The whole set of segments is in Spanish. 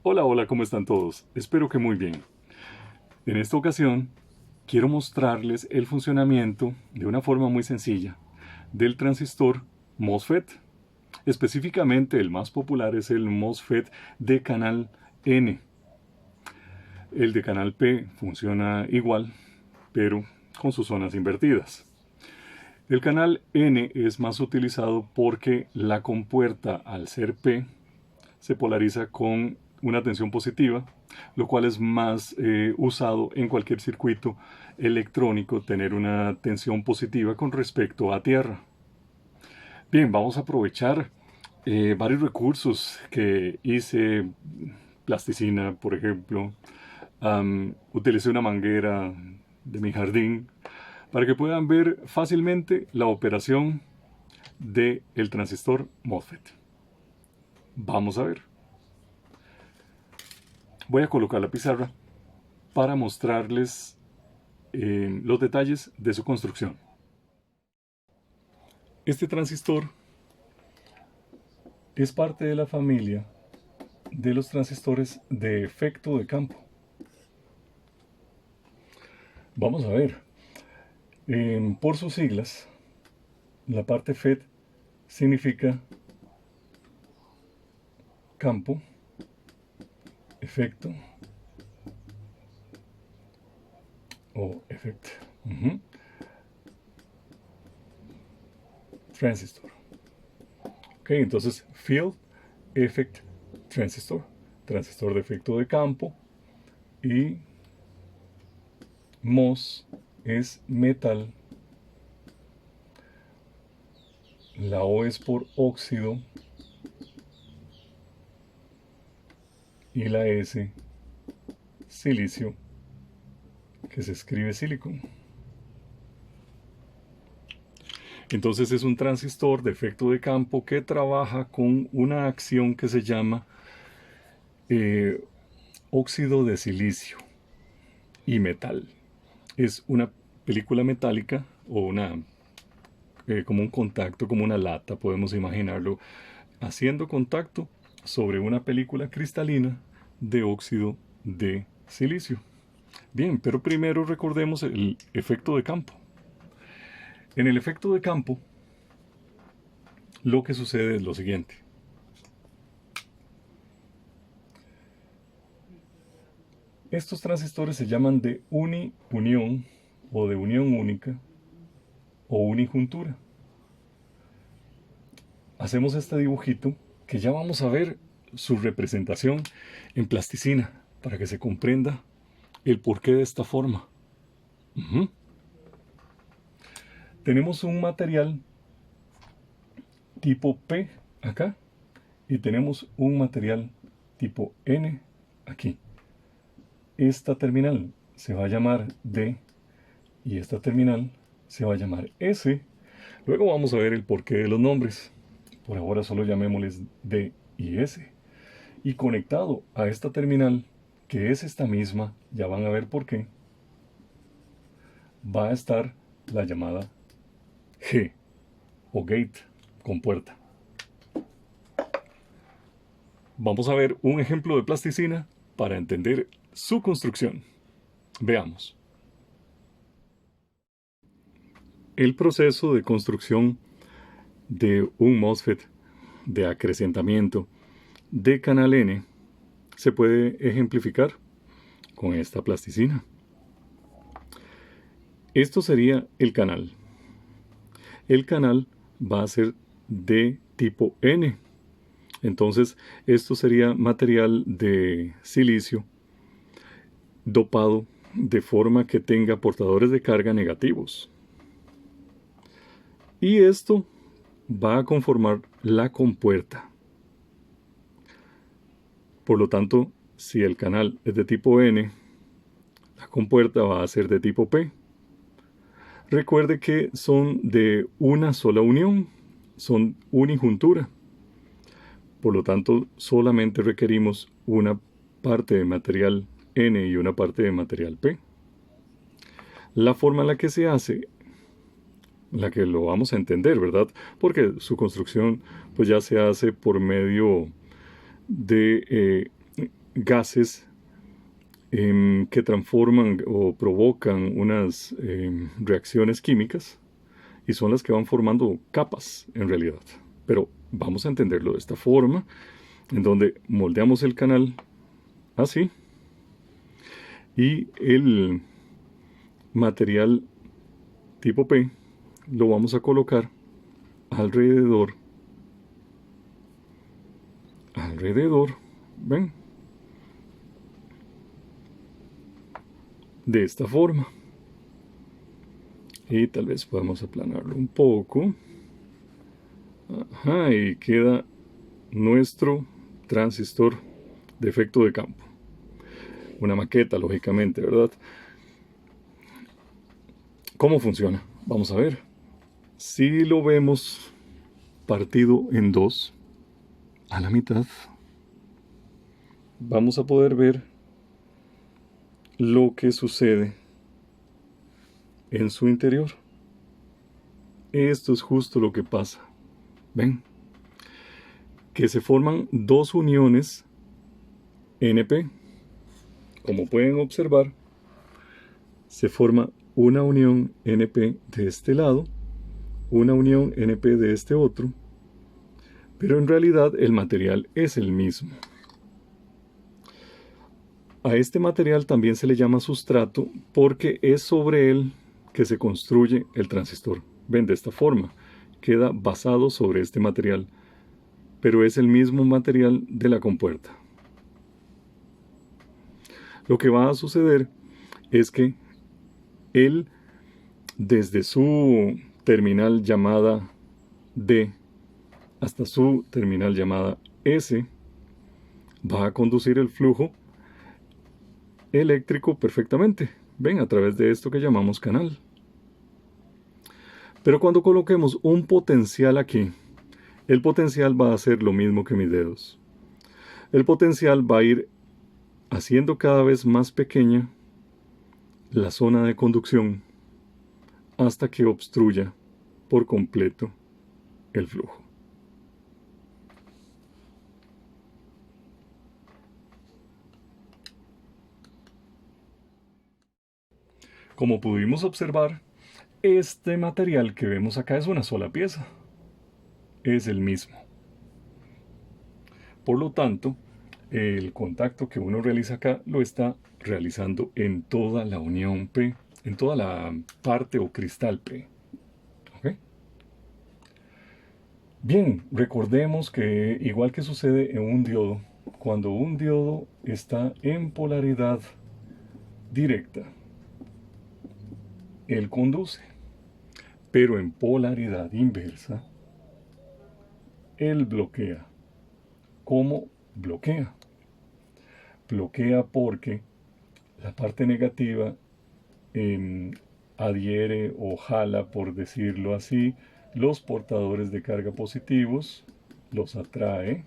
Hola, hola, ¿cómo están todos? Espero que muy bien. En esta ocasión quiero mostrarles el funcionamiento de una forma muy sencilla del transistor MOSFET. Específicamente el más popular es el MOSFET de canal N. El de canal P funciona igual, pero con sus zonas invertidas. El canal N es más utilizado porque la compuerta, al ser P, se polariza con una tensión positiva, lo cual es más usado en cualquier circuito electrónico, tener una tensión positiva con respecto a tierra. Bien, vamos a aprovechar varios recursos que hice, plasticina, por ejemplo. Utilicé una manguera de mi jardín para que puedan ver fácilmente la operación del transistor MOSFET. Vamos a ver. Voy a colocar la pizarra para mostrarles los detalles de su construcción. Este transistor es parte de la familia de los transistores de efecto de campo. Vamos a ver. Por sus siglas, la parte FET significa campo, efecto o effect. Transistor. Ok, entonces Field Effect Transistor, transistor de efecto de campo, y MOS es metal. La O es por óxido y la S silicio, que se escribe silicon. Entonces es un transistor de efecto de campo que trabaja con una acción que se llama óxido de silicio y metal. Es una película metálica o como un contacto, como una lata, podemos imaginarlo, haciendo contacto sobre una película cristalina de óxido de silicio. Bien, pero primero recordemos el efecto de campo. En el efecto de campo, lo que sucede es lo siguiente. Estos transistores se llaman de unión o de unión única o unijuntura. Hacemos este dibujito que ya vamos a ver su representación en plasticina para que se comprenda el porqué de esta forma. Tenemos un material tipo P acá y tenemos un material tipo N aquí. Esta terminal se va a llamar D y esta terminal se va a llamar S. Luego vamos a ver el porqué de los nombres. Por ahora solo llamémosles D y S. Y conectado a esta terminal, que es esta misma, ya van a ver por qué, va a estar la llamada G o gate, compuerta. Vamos a ver un ejemplo de plasticina para entender su construcción. Veamos. El proceso de construcción de un MOSFET de acrecentamiento de canal N se puede ejemplificar con esta plasticina. Esto sería el canal. El canal va a ser de tipo N. Entonces, esto sería material de silicio dopado de forma que tenga portadores de carga negativos. Y esto va a conformar la compuerta. Por lo tanto, si el canal es de tipo N, la compuerta va a ser de tipo P. Recuerde que son de una sola unión, son unijuntura. Por lo tanto, solamente requerimos una parte de material N y una parte de material P. La forma en la que se hace, la que lo vamos a entender, ¿verdad? Porque su construcción pues ya se hace por medio de gases que transforman o provocan unas reacciones químicas y son las que van formando capas en realidad. Pero vamos a entenderlo de esta forma, en donde moldeamos el canal así y el material tipo P lo vamos a colocar alrededor, ¿ven? De esta forma. Y tal vez podemos aplanarlo un poco. Ajá, y queda nuestro transistor de efecto de campo. Una maqueta, lógicamente, ¿verdad? ¿Cómo funciona? Vamos a ver. Si lo vemos partido en dos, a la mitad, vamos a poder ver lo que sucede en su interior. Esto es justo lo que pasa. ¿Ven? Que se forman dos uniones NP. Como pueden observar, se forma una unión NP de este lado, una unión NP de este otro, pero en realidad el material es el mismo. A este material también se le llama sustrato porque es sobre él que se construye el transistor. Ven, de esta forma, queda basado sobre este material, pero es el mismo material de la compuerta. Lo que va a suceder es que él, desde su terminal llamada D hasta su terminal llamada S, va a conducir el flujo eléctrico perfectamente, ven, a través de esto que llamamos canal. Pero cuando coloquemos un potencial aquí, el potencial va a hacer lo mismo que mis dedos. El potencial va a ir haciendo cada vez más pequeña la zona de conducción hasta que obstruya por completo el flujo. Como pudimos observar, este material que vemos acá es una sola pieza. Es el mismo. Por lo tanto, el contacto que uno realiza acá lo está realizando en toda la unión P, en toda la parte o cristal P. ¿Okay? Bien, recordemos que igual que sucede en un diodo, cuando un diodo está en polaridad directa, él conduce, pero en polaridad inversa, él bloquea. ¿Cómo bloquea? Bloquea porque la parte negativa adhiere o jala, por decirlo así, los portadores de carga positivos, los atrae,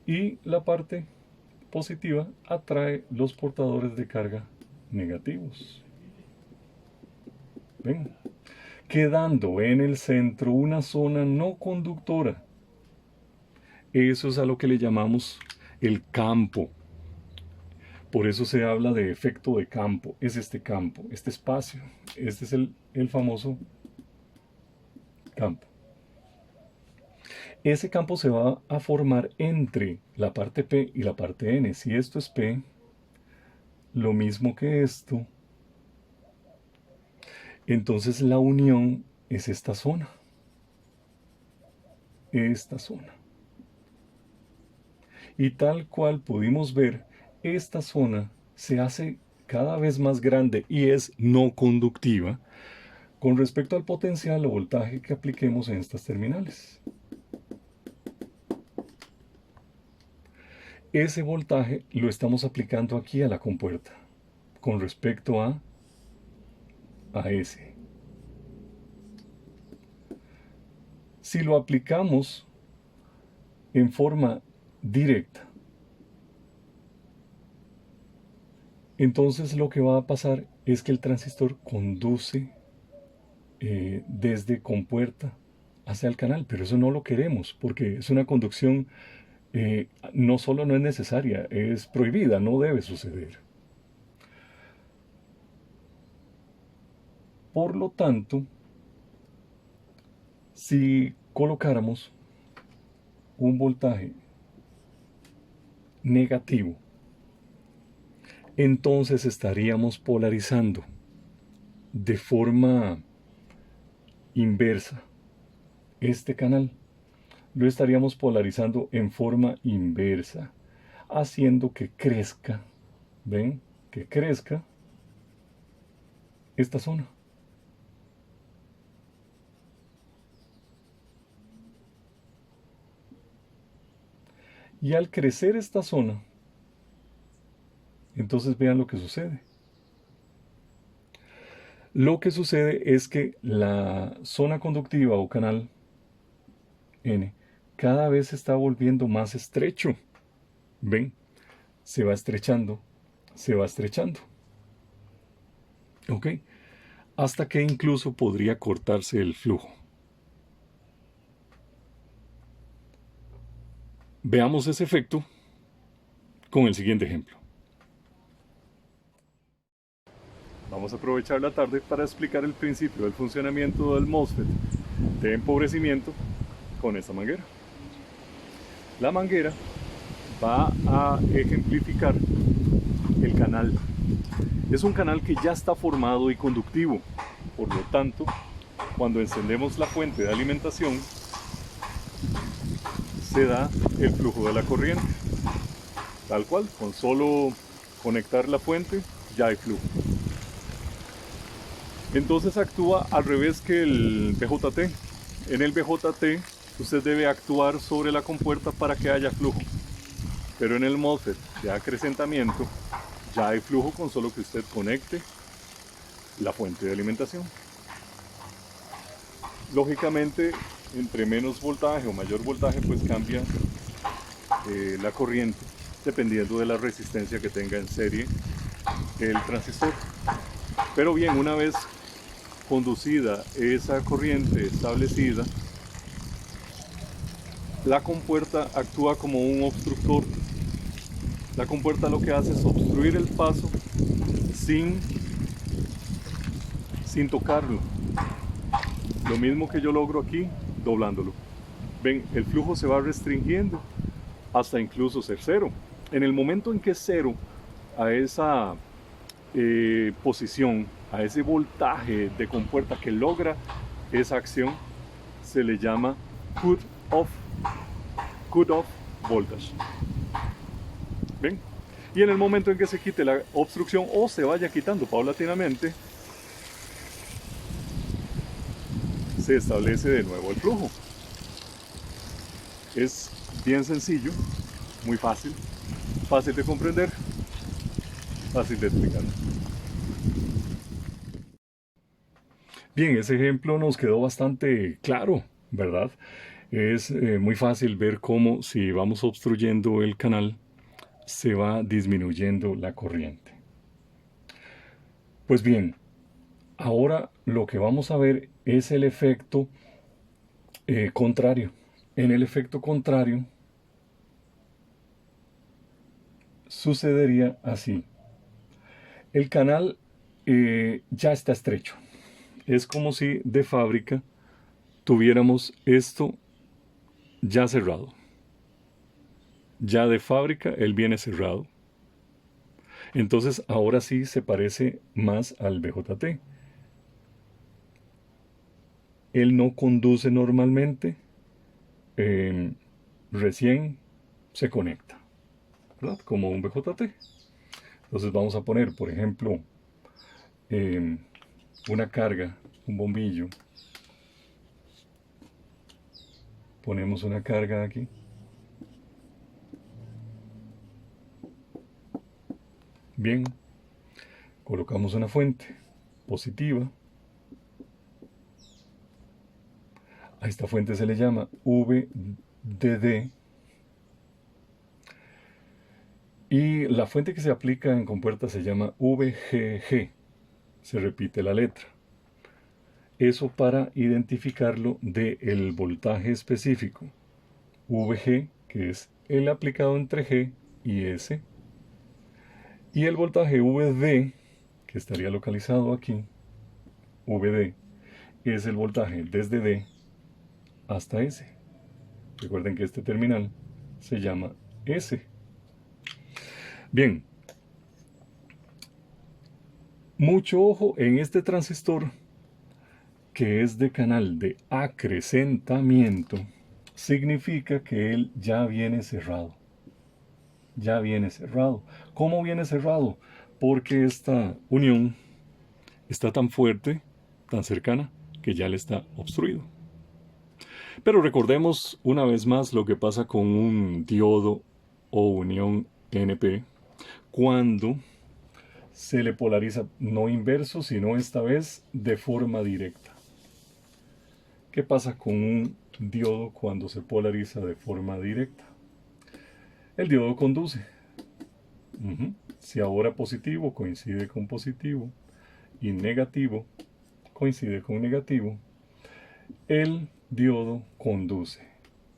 y la parte positiva atrae los portadores de carga negativos. ¿Ven? Quedando en el centro una zona no conductora. Eso es a lo que le llamamos el campo. Por eso se habla de efecto de campo. Es este campo, este espacio. Este es el famoso campo. Ese campo se va a formar entre la parte P y la parte N. Si esto es P, lo mismo que esto, entonces la unión es esta zona. Esta zona. Y tal cual pudimos ver, esta zona se hace cada vez más grande y es no conductiva con respecto al potencial o voltaje que apliquemos en estas terminales. Ese voltaje lo estamos aplicando aquí a la compuerta con respecto a ese. Si lo aplicamos en forma directa, entonces lo que va a pasar es que el transistor conduce desde compuerta hacia el canal, pero eso no lo queremos porque es una conducción no solo no es necesaria, es prohibida, no debe suceder. Por lo tanto, si colocáramos un voltaje negativo, entonces estaríamos polarizando de forma inversa este canal. Lo estaríamos polarizando en forma inversa, haciendo que crezca, ¿ven? Que crezca esta zona. Y al crecer esta zona, entonces vean lo que sucede. Lo que sucede es que la zona conductiva o canal N cada vez se está volviendo más estrecho. ¿Ven? Se va estrechando, se va estrechando. ¿Ok? Hasta que incluso podría cortarse el flujo. Veamos ese efecto con el siguiente ejemplo. Vamos a aprovechar la tarde para explicar el principio del funcionamiento del MOSFET de empobrecimiento con esta manguera. La manguera va a ejemplificar el canal. Es un canal que ya está formado y conductivo. Por lo tanto, cuando encendemos la fuente de alimentación, se da el flujo de la corriente. Tal cual, con solo conectar la fuente, ya hay flujo. Entonces actúa al revés que el BJT. En el BJT, usted debe actuar sobre la compuerta para que haya flujo. Pero en el MOSFET de acrecentamiento, ya hay flujo con solo que usted conecte la fuente de alimentación. Lógicamente, entre menos voltaje o mayor voltaje, pues cambia la corriente, dependiendo de la resistencia que tenga en serie el transistor. Pero bien, una vez conducida esa corriente establecida, la compuerta actúa como un obstructor. La compuerta lo que hace es obstruir el paso sin tocarlo. Lo mismo que yo logro aquí, doblándolo. Ven, el flujo se va restringiendo hasta incluso ser cero. En el momento en que es cero, a esa posición, a ese voltaje de compuerta que logra esa acción, se le llama cut-off voltage. ¿Ven? Y en el momento en que se quite la obstrucción o se vaya quitando paulatinamente, se establece de nuevo el flujo. Es bien sencillo, muy fácil, fácil de comprender, fácil de explicar. Bien, ese ejemplo nos quedó bastante claro, ¿verdad? Es muy fácil ver cómo si vamos obstruyendo el canal, se va disminuyendo la corriente. Pues bien, ahora lo que vamos a ver es el efecto contrario. En el efecto contrario sucedería así. El canal ya está estrecho. Es como si de fábrica tuviéramos esto ya cerrado. Ya de fábrica él viene cerrado. Entonces ahora sí se parece más al BJT. Él no conduce normalmente, recién se conecta, ¿verdad? Como un BJT. Entonces vamos a poner, por ejemplo, una carga, un bombillo. Ponemos una carga aquí. Bien, colocamos una fuente positiva. A esta fuente se le llama VDD. Y la fuente que se aplica en compuerta se llama VGG. Se repite la letra. Eso para identificarlo del voltaje específico. VG, que es el aplicado entre G y S. Y el voltaje VD, que estaría localizado aquí, VD, es el voltaje desde D hasta S. Recuerden que este terminal se llama S. Bien, mucho ojo en este transistor que es de canal de acrecentamiento, significa que él ya viene cerrado. Ya viene cerrado. ¿Cómo viene cerrado? Porque esta unión está tan fuerte, tan cercana, que ya le está obstruido. Pero recordemos una vez más lo que pasa con un diodo o unión NP cuando se le polariza no inverso, sino esta vez de forma directa. ¿Qué pasa con un diodo cuando se polariza de forma directa? El diodo conduce. Si ahora positivo coincide con positivo y negativo coincide con negativo, el diodo conduce.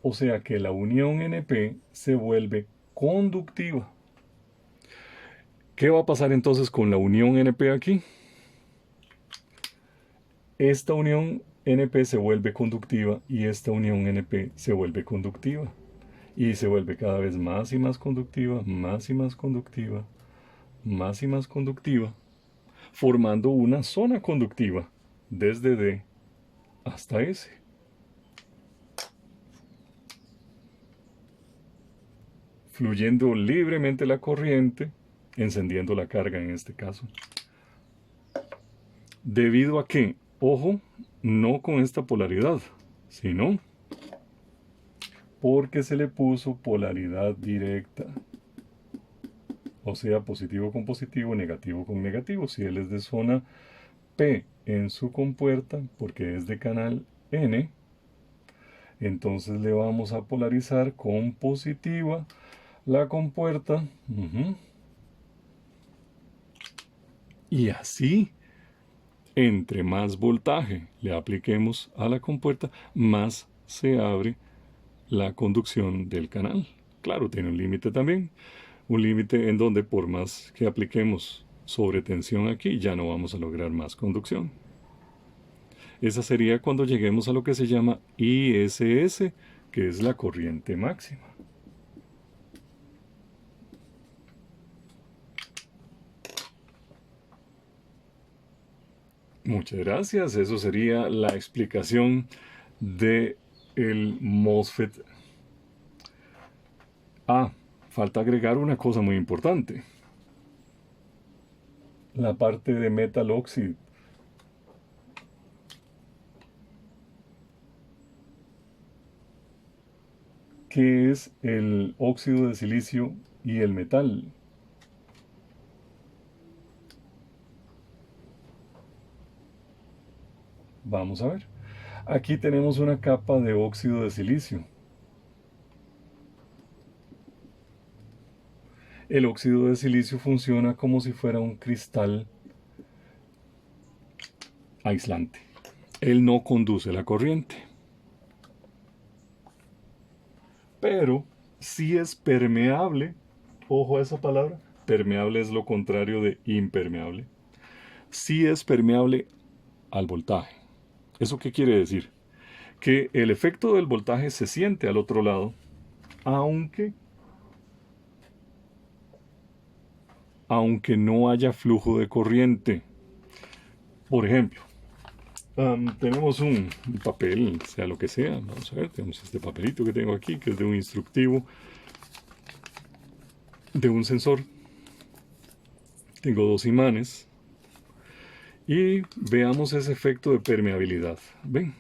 O sea que la unión NP se vuelve conductiva. ¿Qué va a pasar entonces con la unión NP aquí? Esta unión NP se vuelve conductiva y esta unión NP se vuelve conductiva. Y se vuelve cada vez más y más conductiva, más y más conductiva, más y más conductiva, formando una zona conductiva desde D hasta S. Fluyendo libremente la corriente, encendiendo la carga en este caso. ¿Debido a qué? Ojo, no con esta polaridad, sino porque se le puso polaridad directa. O sea, positivo con positivo, negativo con negativo. Si él es de zona P en su compuerta, porque es de canal N, entonces le vamos a polarizar con positiva la compuerta. Y así, entre más voltaje le apliquemos a la compuerta, más se abre la conducción del canal. Claro, tiene un límite también. Un límite en donde por más que apliquemos sobretensión aquí, ya no vamos a lograr más conducción. Esa sería cuando lleguemos a lo que se llama ISS, que es la corriente máxima. Muchas gracias. Eso sería la explicación de el MOSFET. Falta agregar una cosa muy importante. La parte de metal oxide. ¿Qué es el óxido de silicio y el metal? Vamos a ver. Aquí tenemos una capa de óxido de silicio. El óxido de silicio funciona como si fuera un cristal aislante. Él no conduce la corriente. Pero sí es permeable. Ojo a esa palabra. Permeable es lo contrario de impermeable. Sí es permeable al voltaje. ¿Eso qué quiere decir? Que el efecto del voltaje se siente al otro lado, aunque no haya flujo de corriente. Por ejemplo, tenemos un papel, sea lo que sea. Vamos a ver, tenemos este papelito que tengo aquí, que es de un instructivo de un sensor. Tengo dos imanes. Y veamos ese efecto de permeabilidad. ¿Ven?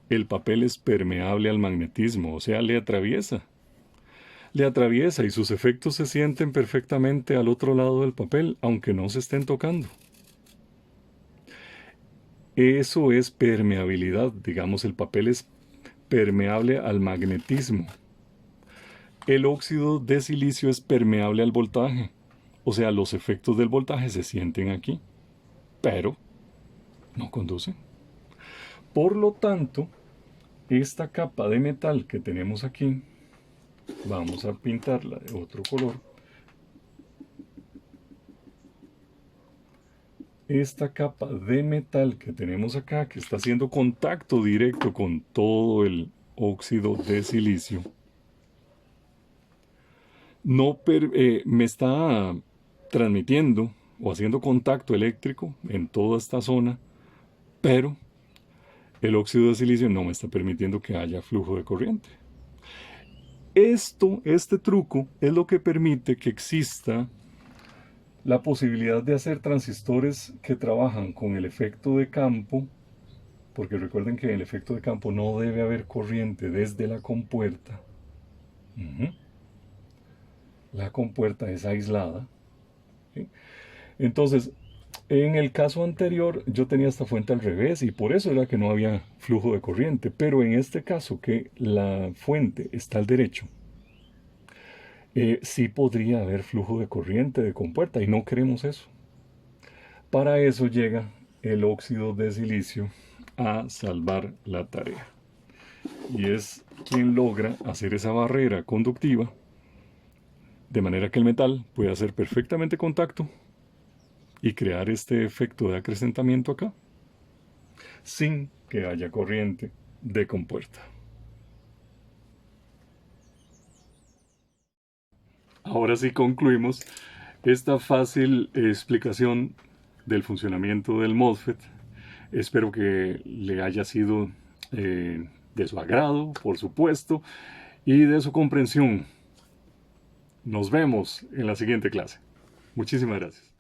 El papel es permeable al magnetismo, o sea, le atraviesa. Le atraviesa y sus efectos se sienten perfectamente al otro lado del papel, aunque no se estén tocando. Eso es permeabilidad. Digamos, el papel es permeable al magnetismo. El óxido de silicio es permeable al voltaje. O sea, los efectos del voltaje se sienten aquí, pero no conducen. Por lo tanto, esta capa de metal que tenemos aquí Vamos a pintarla de otro color. Esta capa de metal que tenemos acá, que está haciendo contacto directo con todo el óxido de silicio, me está transmitiendo o haciendo contacto eléctrico en toda esta zona, pero el óxido de silicio no me está permitiendo que haya flujo de corriente. Este truco es lo que permite que exista la posibilidad de hacer transistores que trabajan con el efecto de campo, porque recuerden que en el efecto de campo no debe haber corriente desde la compuerta. La compuerta es aislada. ¿Sí? Entonces, en el caso anterior yo tenía esta fuente al revés y por eso era que no había flujo de corriente, pero en este caso que la fuente está al derecho, sí podría haber flujo de corriente de compuerta y no queremos eso. Para eso llega el óxido de silicio a salvar la tarea. Y es quien logra hacer esa barrera conductiva de manera que el metal pueda hacer perfectamente contacto y crear este efecto de acrecentamiento acá sin que haya corriente de compuerta. Ahora sí concluimos esta fácil explicación del funcionamiento del MOSFET. Espero que le haya sido de su agrado, por supuesto, y de su comprensión. Nos vemos en la siguiente clase. Muchísimas gracias.